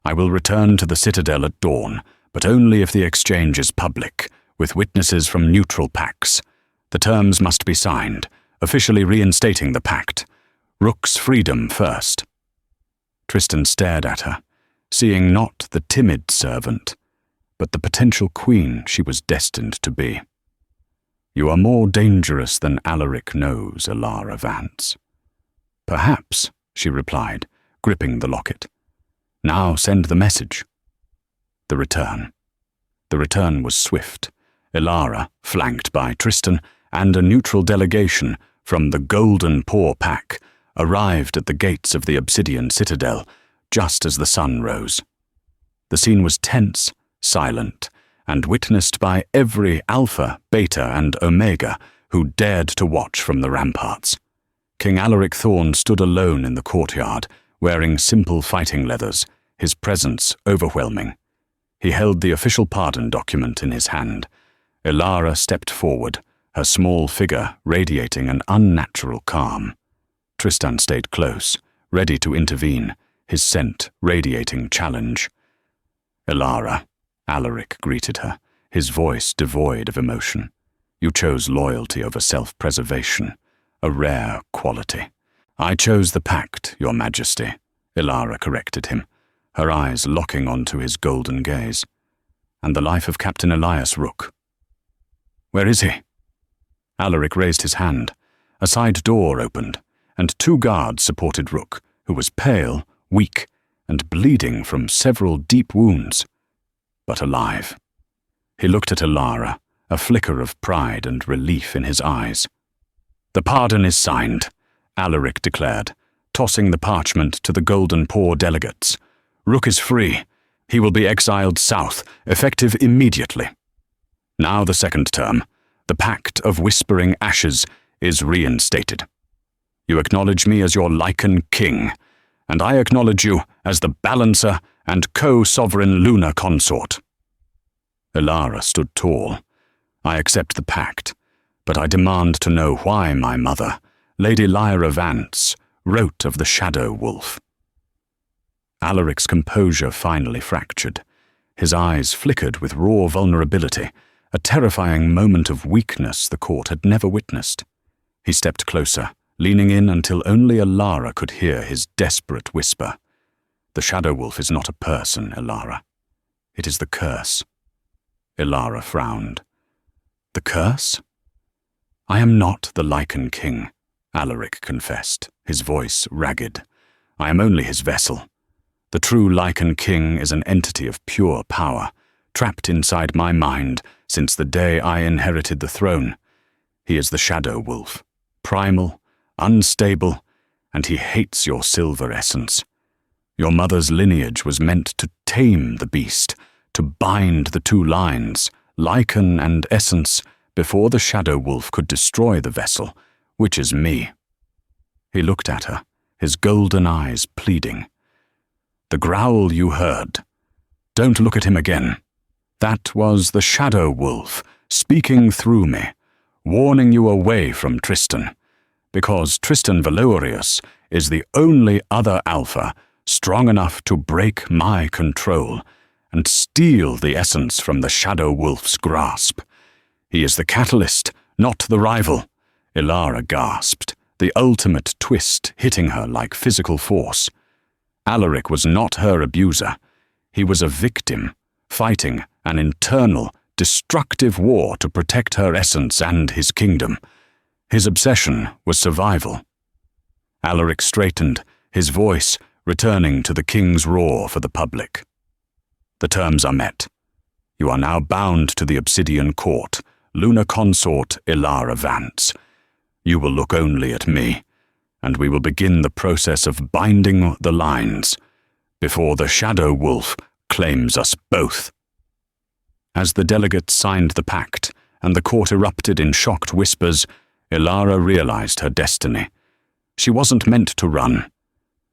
I will return to the Citadel at dawn, but only if the exchange is public, with witnesses from neutral pacts. The terms must be signed, officially reinstating the pact. Rook's freedom first. Tristan stared at her, seeing not the timid servant, but the potential queen she was destined to be. You are more dangerous than Alaric knows, Alara Vance. Perhaps, she replied, gripping the locket. Now send the message. The return. The return was swift. Ilara, flanked by Tristan and a neutral delegation from the Golden Paw Pack, arrived at the gates of the Obsidian Citadel just as the sun rose. The scene was tense, silent, and witnessed by every Alpha, Beta, and Omega who dared to watch from the ramparts. King Alaric Thorn stood alone in the courtyard, wearing simple fighting leathers, his presence overwhelming. He held the official pardon document in his hand. Ilara stepped forward, her small figure radiating an unnatural calm. Tristan stayed close, ready to intervene, his scent radiating challenge. Ilara, Alaric greeted her, his voice devoid of emotion. You chose loyalty over self-preservation, a rare quality. I chose the pact, Your Majesty, Ilara corrected him, her eyes locking onto his golden gaze. And the life of Captain Elias Rook. Where is he? Alaric raised his hand. A side door opened, and 2 guards supported Rook, who was pale, weak, and bleeding from several deep wounds, but alive. He looked at Ilara, a flicker of pride and relief in his eyes. The pardon is signed, Alaric declared, tossing the parchment to the Golden Paw delegates. Rook is free. He will be exiled south, effective immediately. Now the second term, the Pact of Whispering Ashes, is reinstated. You acknowledge me as your Lycan king, and I acknowledge you as the balancer and co-sovereign lunar consort. Ilara stood tall. I accept the pact, but I demand to know why my mother, Lady Lyra Vance, wrote of the Shadow Wolf. Alaric's composure finally fractured. His eyes flickered with raw vulnerability, a terrifying moment of weakness the court had never witnessed. He stepped closer, leaning in until only Ilara could hear his desperate whisper. The Shadow Wolf is not a person, Ilara. It is the curse. Ilara frowned. The curse? I am not the Lycan king, Alaric confessed, his voice ragged. I am only his vessel. The true Lycan king is an entity of pure power, trapped inside my mind since the day I inherited the throne. He is the Shadow Wolf, primal, unstable, and he hates your silver essence. Your mother's lineage was meant to tame the beast, to bind the 2 lines, Lycan and essence, before the Shadow Wolf could destroy the vessel, which is me. He looked at her, his golden eyes pleading. The growl you heard. Don't look at him again. That was the Shadow Wolf speaking through me, warning you away from Tristan, because Tristan Valorius is the only other Alpha strong enough to break my control and steal the essence from the Shadow Wolf's grasp. He is the catalyst, not the rival. Ilara gasped, the ultimate twist hitting her like physical force. Alaric was not her abuser. He was a victim, fighting an internal, destructive war to protect her essence and his kingdom. His obsession was survival. Alaric straightened, his voice returning to the king's roar for the public. The terms are met. You are now bound to the Obsidian Court, lunar consort Ilara Vance. You will look only at me, and we will begin the process of binding the lines before the Shadow Wolf claims us both. As the delegates signed the pact and the court erupted in shocked whispers, Ilara realized her destiny. She wasn't meant to run.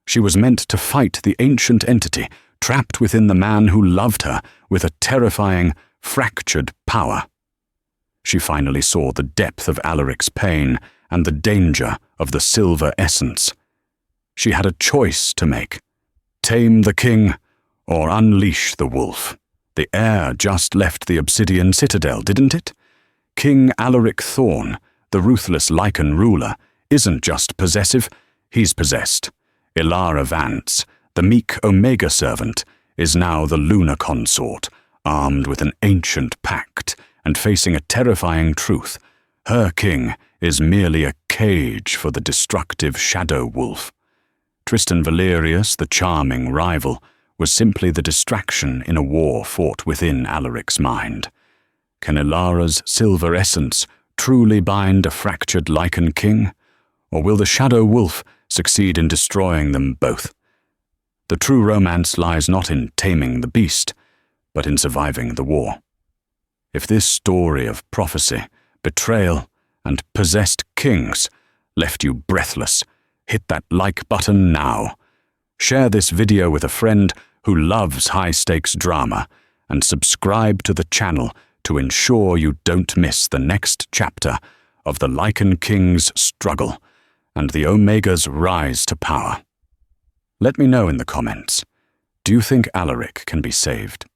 She was meant to fight the ancient entity trapped within the man who loved her with a terrifying, fractured power. She finally saw the depth of Alaric's pain and the danger of the silver essence. She had a choice to make: tame the king or unleash the wolf. The heir just left the Obsidian Citadel, didn't it? King Alaric Thorn, the ruthless Lycan ruler, isn't just possessive, he's possessed. Ilara Vance, the meek Omega servant, is now the lunar consort, armed with an ancient pact and facing a terrifying truth. Her king is merely a cage for the destructive shadow wolf. Tristan Valerius, the charming rival, was simply the distraction in a war fought within Alaric's mind. Can Ilara's silver essence truly bind a fractured Lycan king? Or will the shadow wolf succeed in destroying them both? The true romance lies not in taming the beast, but in surviving the war. If this story of prophecy, betrayal, and possessed kings left you breathless, hit that like button now. Share this video with a friend who loves high-stakes drama, and subscribe to the channel to ensure you don't miss the next chapter of the Lycan King's struggle and the Omega's rise to power. Let me know in the comments, do you think Alaric can be saved?